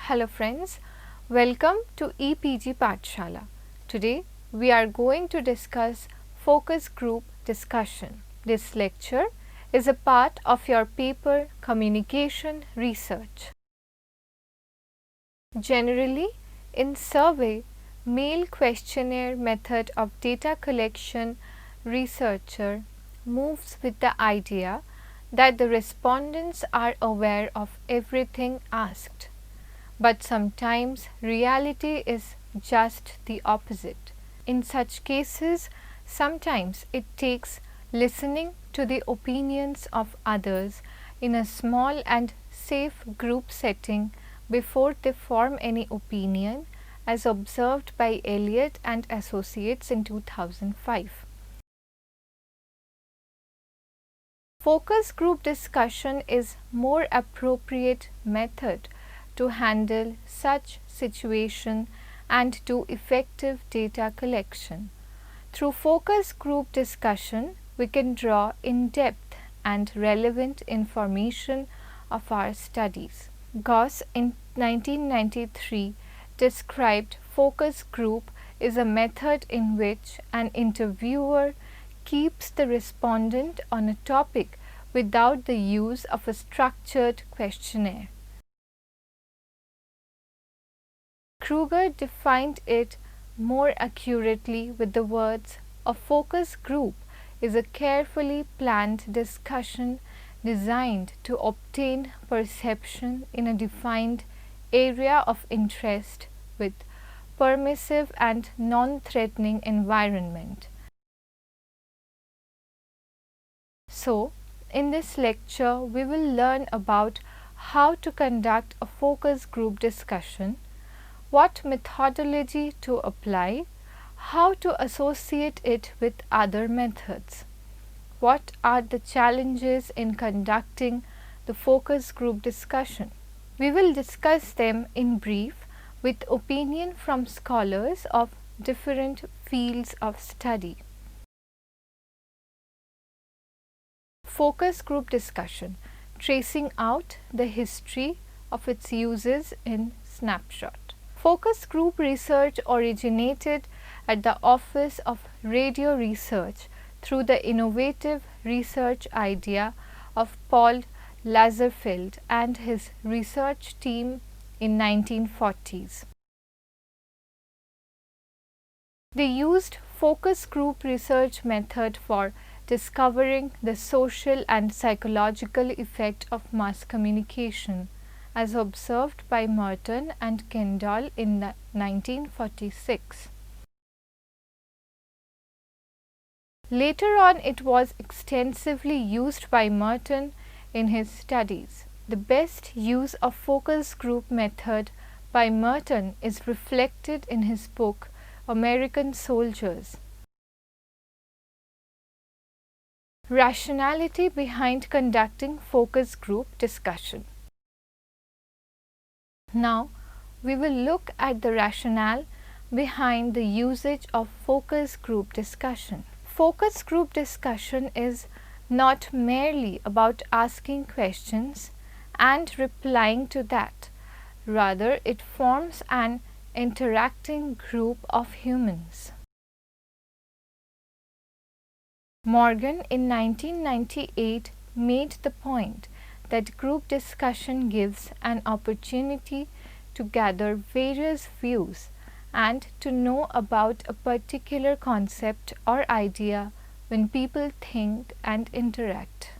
Hello friends, welcome to EPG Pathshala. Today we are going to discuss focus group discussion. This lecture is a part of your paper Communication Research. Generally, in survey, mail questionnaire method of data collection, researcher moves with the idea that the respondents are aware of everything asked. But sometimes reality is just the opposite. In such cases, sometimes it takes listening to the opinions of others in a small and safe group setting before they form any opinion, as observed by Elliott and Associates in 2005. Focus group discussion is more appropriate method to handle such situation and do effective data collection. Through focus group discussion, we can draw in-depth and relevant information of our studies. Goss in 1993 described focus group is a method in which an interviewer keeps the respondent on a topic without the use of a structured questionnaire. Kruger defined it more accurately with the words, "A focus group is a carefully planned discussion designed to obtain perception in a defined area of interest with permissive and non-threatening environment." So, in this lecture, we will learn about how to conduct a focus group discussion, what methodology to apply, how to associate it with other methods, what are the challenges in conducting the focus group discussion. We will discuss them in brief with opinion from scholars of different fields of study. Focus group discussion, tracing out the history of its uses in snapshot. Focus group research originated at the Office of Radio Research through the innovative research idea of Paul Lazarsfeld and his research team in 1940s. They used focus group research method for discovering the social and psychological effect of mass communication, as observed by Merton and Kendall in 1946. Later on, it was extensively used by Merton in his studies. The best use of focus group method by Merton is reflected in his book American Soldiers. Rationality behind conducting focus group discussion. Now, we will look at the rationale behind the usage of focus group discussion. Focus group discussion is not merely about asking questions and replying to that. Rather, it forms an interacting group of humans. Morgan in 1998 made the point that group discussion gives an opportunity to gather various views and to know about a particular concept or idea when people think and interact.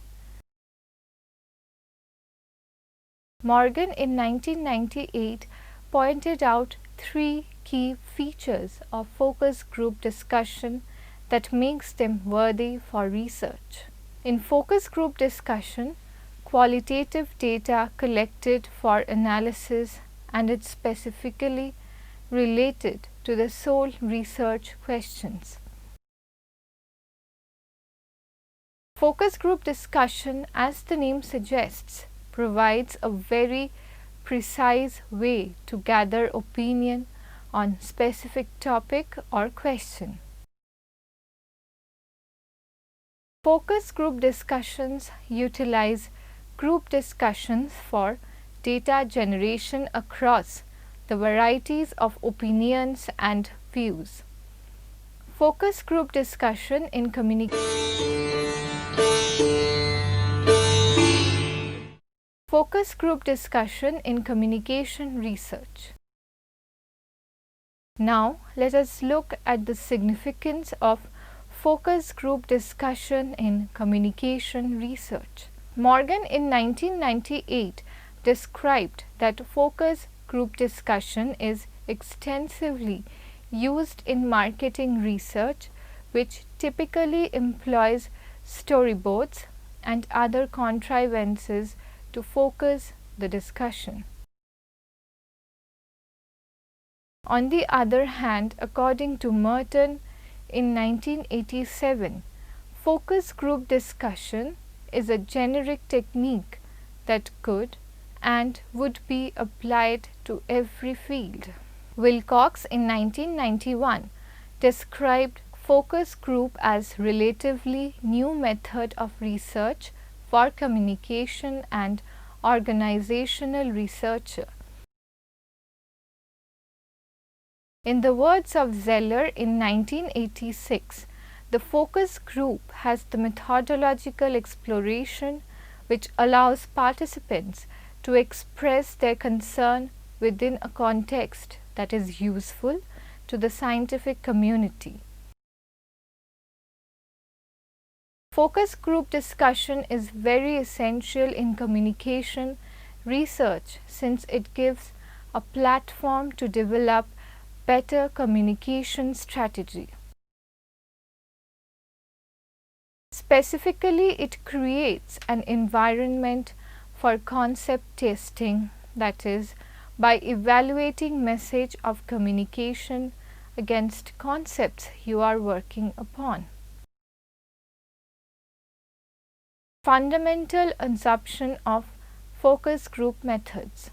Morgan in 1998 pointed out three key features of focus group discussion that makes them worthy for research. In focus group discussion, qualitative data collected for analysis and it's specifically related to the sole research questions. Focus group discussion, as the name suggests, provides a very precise way to gather opinion on specific topic or question. Focus group discussions utilize group discussions for data generation across the varieties of opinions and views. Focus group discussion in communication. Focus group discussion in communication research. Now, let us look at the significance of focus group discussion in communication research. Morgan in 1998 described that focus group discussion is extensively used in marketing research, which typically employs storyboards and other contrivances to focus the discussion. On the other hand, according to Merton in 1987, focus group discussion is a generic technique that could and would be applied to every field. Wilcox in 1991 described focus group as relatively new method of research for communication and organizational researcher. In the words of Zeller in 1986, the focus group has the methodological exploration which allows participants to express their concern within a context that is useful to the scientific community. Focus group discussion is very essential in communication research since it gives a platform to develop better communication strategy. Specifically, it creates an environment for concept testing, that is, by evaluating message of communication against concepts you are working upon. Fundamental assumption of focus group methods.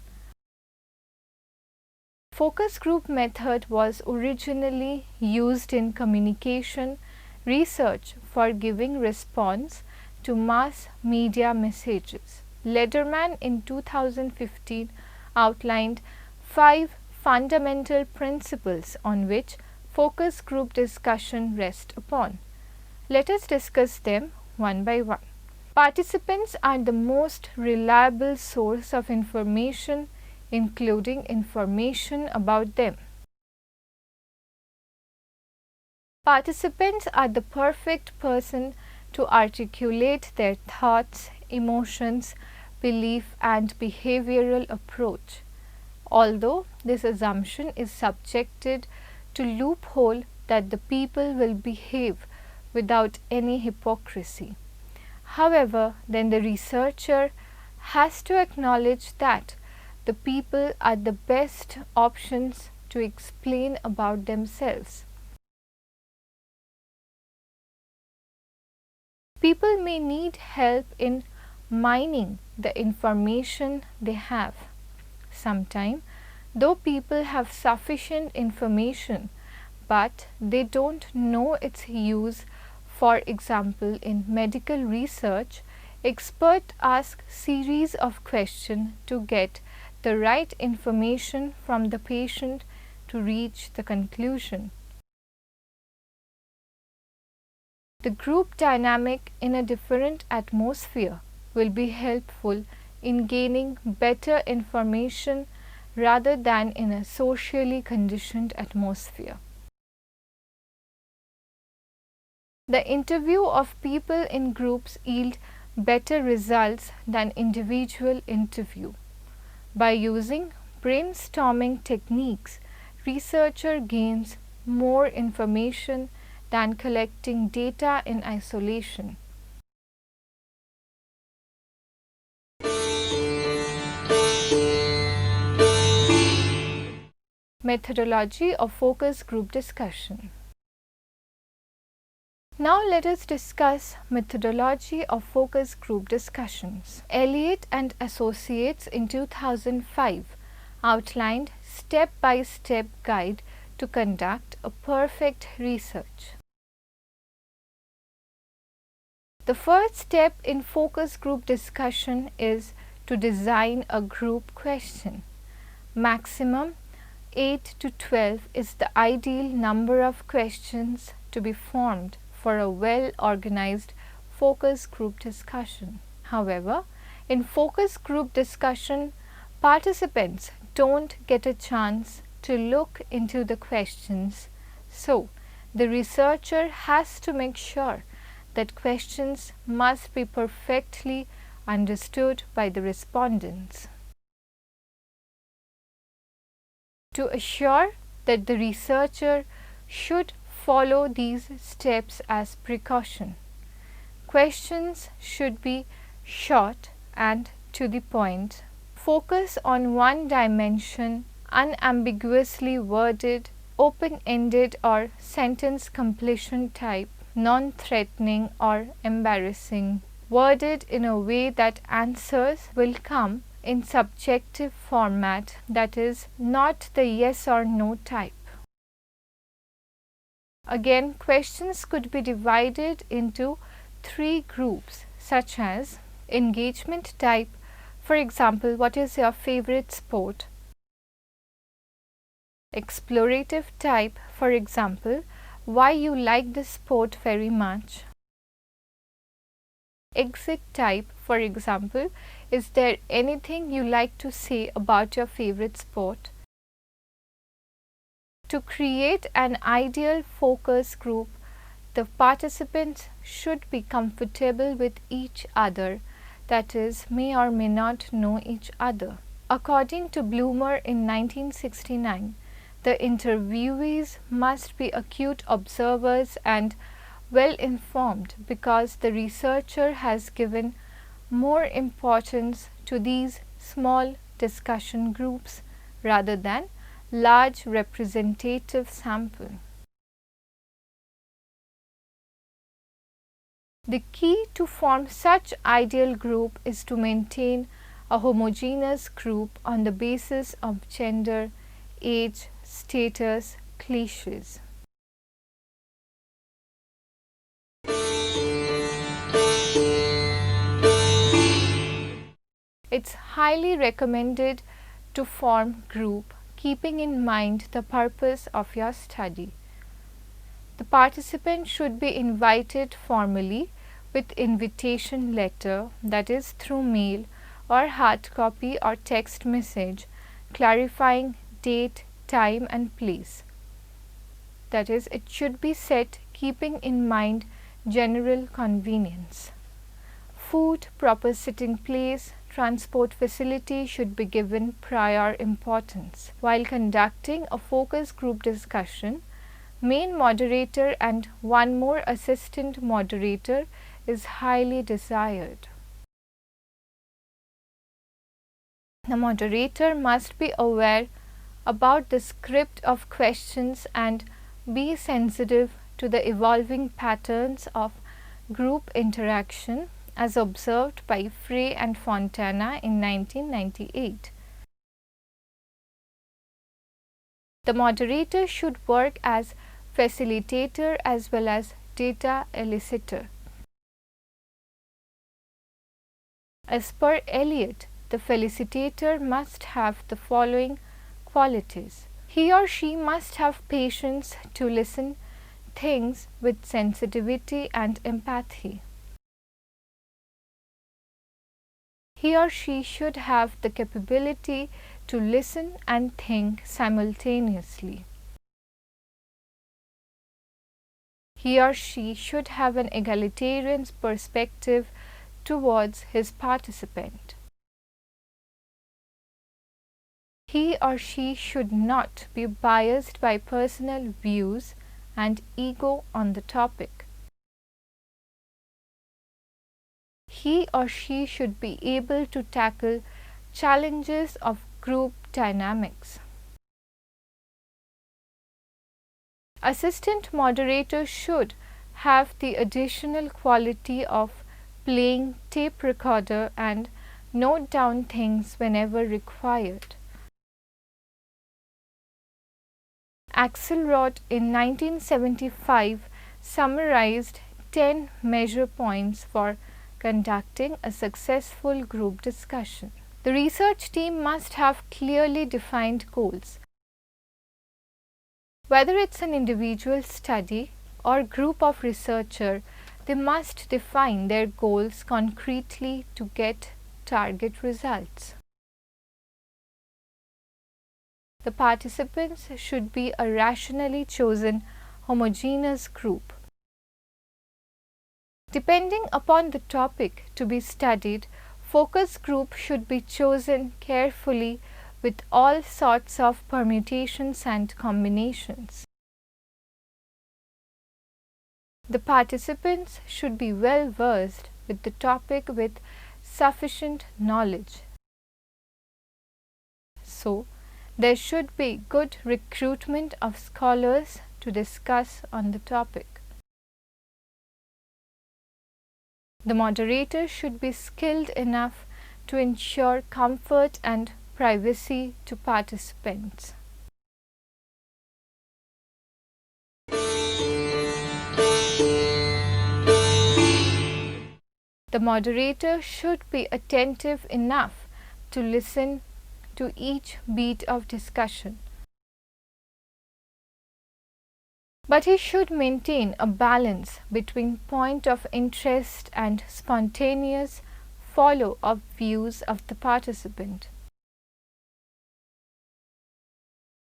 Focus group method was originally used in communication research for giving response to mass media messages. Lederman in 2015 outlined 5 fundamental principles on which focus group discussion rests upon. Let us discuss them one by one. Participants are the most reliable source of information, including information about them. Participants are the perfect person to articulate their thoughts, emotions, belief and behavioral approach. Although this assumption is subjected to loophole that the people will behave without any hypocrisy. However, then the researcher has to acknowledge that the people are the best options to explain about themselves. People may need help in mining the information they have. Sometimes, though people have sufficient information, but they don't know its use. For example, in medical research, experts ask series of questions to get the right information from the patient to reach the conclusion. The group dynamic in a different atmosphere will be helpful in gaining better information rather than in a socially conditioned atmosphere. The interview of people in groups yield better results than individual interview. By using brainstorming techniques, researcher gains more information than collecting data in isolation. Methodology of focus group discussion. Now let us discuss methodology of focus group discussions. Elliott and Associates in 2005 outlined step-by-step guide to conduct a perfect research. The first step in focus group discussion is to design a group question. Maximum 8 to 12 is the ideal number of questions to be formed for a well organized focus group discussion. However, in focus group discussion, participants don't get a chance to look into the questions, so the researcher has to make sure that questions must be perfectly understood by the respondents. To assure that the researcher should follow these steps as precaution, questions should be short and to the point, focus on one dimension, unambiguously worded, open-ended or sentence completion type, non-threatening or embarrassing, worded in a way that answers will come in subjective format, that is, not the yes or no type. Again, questions could be divided into 3 groups, such as engagement type, for example, what is your favorite sport? Explorative type, for example, why you like this sport very much? Exit type, for example, is there anything you like to say about your favorite sport? To create an ideal focus group, the participants should be comfortable with each other, that is, may or may not know each other. According to Bloomer in 1969, the interviewees must be acute observers and well informed because the researcher has given more importance to these small discussion groups rather than large representative sample. The key to form such ideal group is to maintain a homogeneous group on the basis of gender, age, status, cliches. It's highly recommended to form group keeping in mind the purpose of your study. The participant should be invited formally with invitation letter, that is through mail or hard copy or text message clarifying date, time and place. That is, it should be set keeping in mind general convenience. Food, proper sitting place, transport facility should be given prior importance. While conducting a focus group discussion, main moderator and one more assistant moderator is highly desired. The moderator must be aware about the script of questions and be sensitive to the evolving patterns of group interaction as observed by Frey and Fontana in 1998. The moderator should work as facilitator as well as data elicitor. As per Eliot, the facilitator must have the following qualities. He or she must have patience to listen things with sensitivity and empathy. He or she should have the capability to listen and think simultaneously. He or she should have an egalitarian perspective towards his participant. He or she should not be biased by personal views and ego on the topic. He or she should be able to tackle challenges of group dynamics. Assistant moderator should have the additional quality of playing tape recorder and note down things whenever required. Axelrod in 1975 summarized 10 measure points for conducting a successful group discussion. The research team must have clearly defined goals. Whether it's an individual study or group of researchers, they must define their goals concretely to get target results. The participants should be a rationally chosen homogeneous group. Depending upon the topic to be studied, focus group should be chosen carefully with all sorts of permutations and combinations. The participants should be well versed with the topic with sufficient knowledge. So, there should be good recruitment of scholars to discuss on the topic. The moderator should be skilled enough to ensure comfort and privacy to participants. The moderator should be attentive enough to listen to each beat of discussion. But he should maintain a balance between point of interest and spontaneous follow of views of the participant.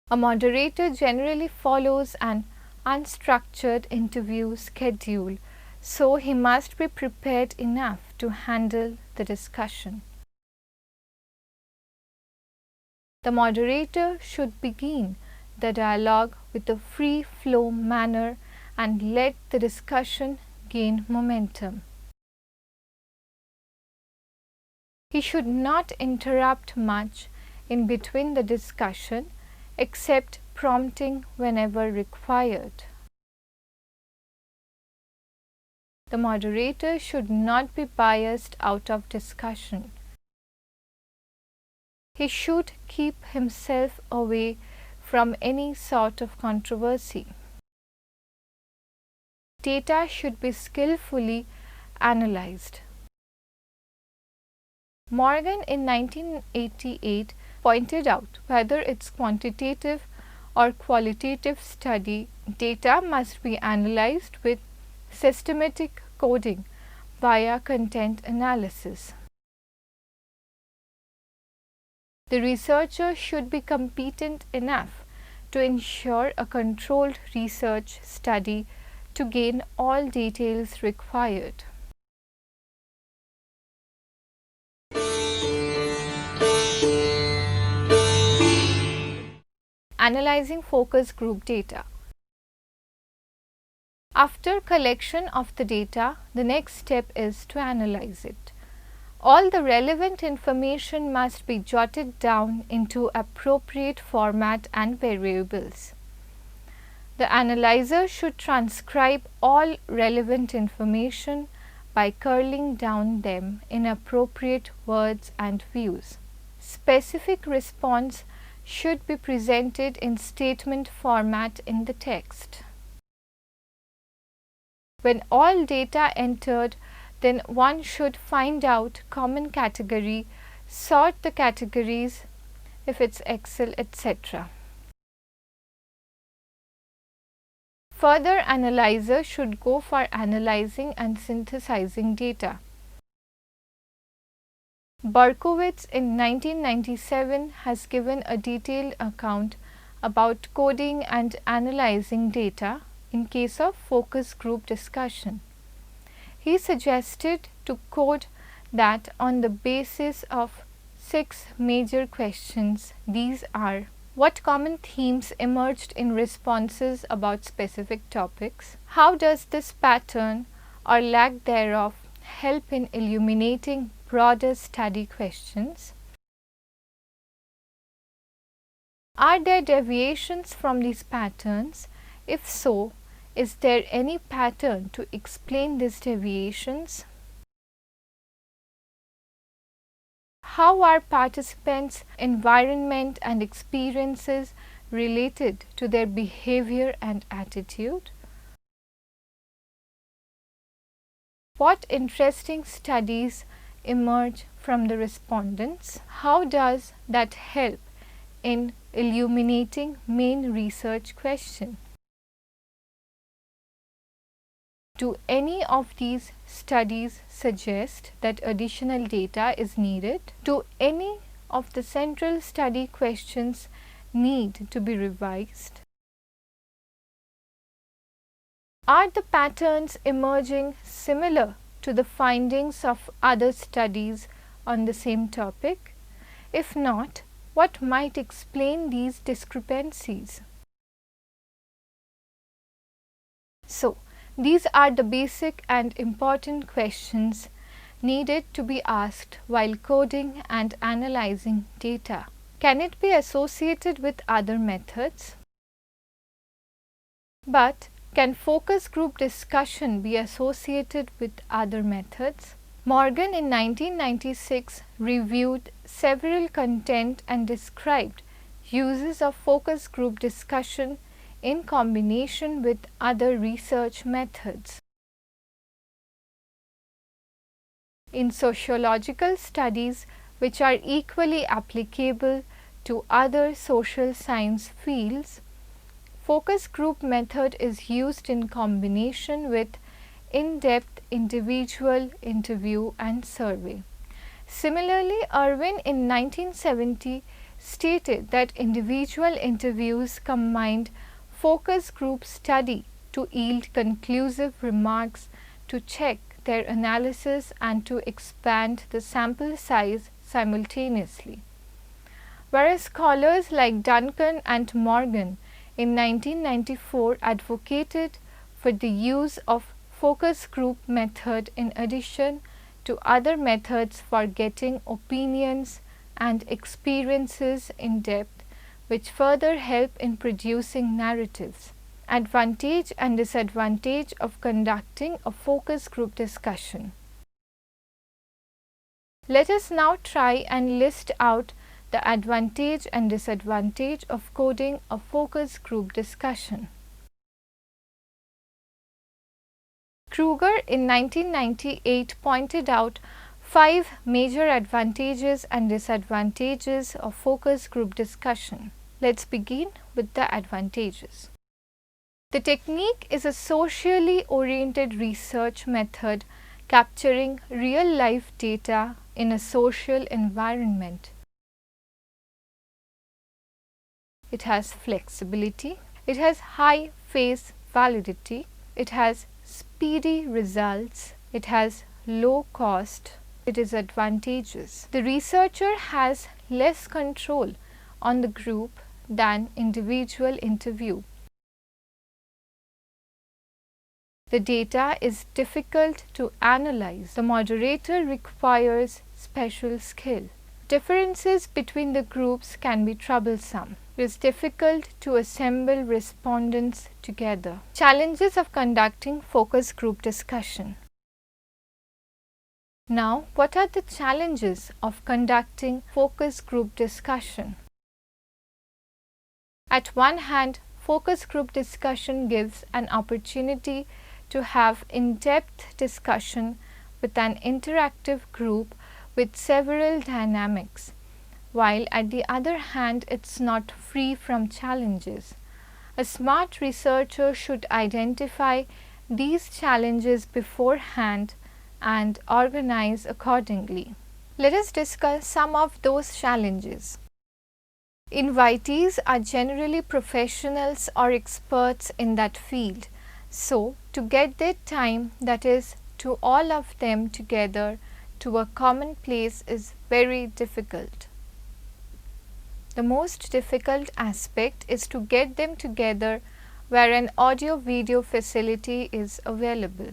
A moderator generally follows an unstructured interview schedule, so he must be prepared enough to handle the discussion. The moderator should begin the dialogue with a free flow manner and let the discussion gain momentum. He should not interrupt much in between the discussion except prompting whenever required. The moderator should not be biased out of discussion. He should keep himself away from any sort of controversy. Data should be skillfully analyzed. Morgan in 1988 pointed out whether it's quantitative or qualitative study, data must be analyzed with systematic coding via content analysis. The researcher should be competent enough to ensure a controlled research study to gain all details required. Analyzing focus group data. After collection of the data, the next step is to analyze it. All the relevant information must be jotted down into appropriate format and variables. The analyzer should transcribe all relevant information by curling down them in appropriate words and views. Specific response should be presented in statement format in the text. When all data entered, then one should find out common category, sort the categories if it's Excel, etc. Further, analyzer should go for analyzing and synthesizing data. Berkowitz in 1997 has given a detailed account about coding and analyzing data in case of focus group discussion. He suggested to code that on the basis of 6 major questions. These are: what common themes emerged in responses about specific topics? How does this pattern or lack thereof help in illuminating broader study questions? Are there deviations from these patterns? If so, is there any pattern to explain these deviations? How are participants' environment and experiences related to their behavior and attitude? What interesting studies emerge from the respondents? How does that help in illuminating main research question? Do any of these studies suggest that additional data is needed? Do any of the central study questions need to be revised? Are the patterns emerging similar to the findings of other studies on the same topic? If not, what might explain these discrepancies? So, these are the basic and important questions needed to be asked while coding and analyzing data. Can it be associated with other methods? But can focus group discussion be associated with other methods? Morgan in 1996 reviewed several content and described uses of focus group discussion in combination with other research methods. In sociological studies, which are equally applicable to other social science fields, focus group method is used in combination with in-depth individual interview and survey. Similarly, Irwin in 1970 stated that individual interviews combined focus group study to yield conclusive remarks to check their analysis and to expand the sample size simultaneously. Whereas scholars like Duncan and Morgan in 1994 advocated for the use of focus group method in addition to other methods for getting opinions and experiences in depth, which further help in producing narratives. Advantage and disadvantage of conducting a focus group discussion. Let us now try and list out the advantage and disadvantage of coding a focus group discussion. Kruger in 1998 pointed out 5 major advantages and disadvantages of focus group discussion. Let's begin with the advantages. The technique is a socially oriented research method capturing real life data in a social environment. It has flexibility, it has high face validity, it has speedy results, it has low cost, it is advantageous. The researcher has less control on the group than individual interview. The data is difficult to analyze. The moderator requires special skill. Differences between the groups can be troublesome. It is difficult to assemble respondents together. Challenges of conducting focus group discussion. Now, what are the challenges of conducting focus group discussion? At one hand, focus group discussion gives an opportunity to have in-depth discussion with an interactive group with several dynamics, while at the other hand it's not free from challenges. A smart researcher should identify these challenges beforehand and organize accordingly. Let us discuss some of those challenges. Invitees are generally professionals or experts in that field. So, to get their time, that is, to all of them together to a common place is very difficult. The most difficult aspect is to get them together where an audio-video facility is available.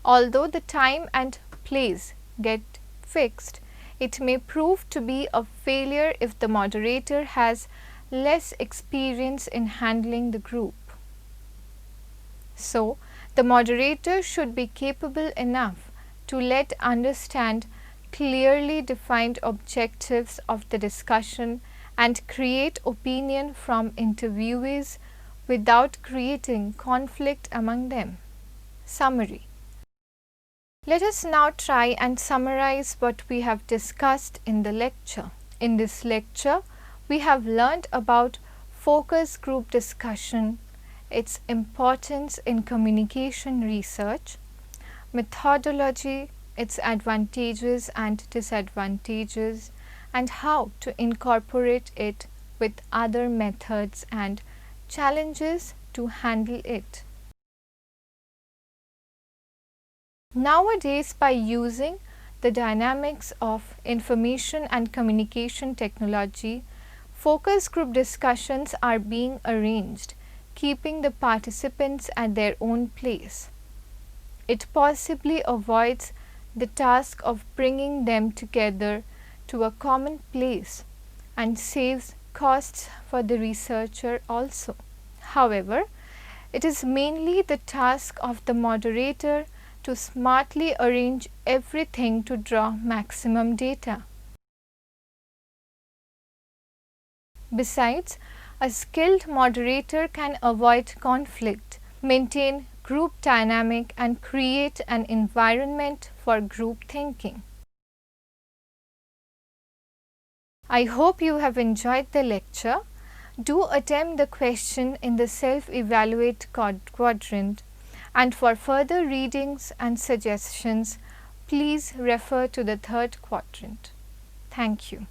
Although the time and place get fixed, it may prove to be a failure if the moderator has less experience in handling the group. So, the moderator should be capable enough to understand clearly defined objectives of the discussion and create opinion from interviewees without creating conflict among them. Summary: Let us now try and summarize what we have discussed in the lecture. In this lecture, we have learned about focus group discussion, its importance in communication research, methodology, its advantages and disadvantages, and how to incorporate it with other methods and challenges to handle it. Nowadays, by using the dynamics of information and communication technology, focus group discussions are being arranged, keeping the participants at their own place. It possibly avoids the task of bringing them together to a common place and saves costs for the researcher also. However, it is mainly the task of the moderator to smartly arrange everything to draw maximum data. Besides, a skilled moderator can avoid conflict, maintain group dynamic and create an environment for group thinking. I hope you have enjoyed the lecture. Do attempt the question in the self-evaluate quadrant, and for further readings and suggestions, please refer to the third quadrant. Thank you.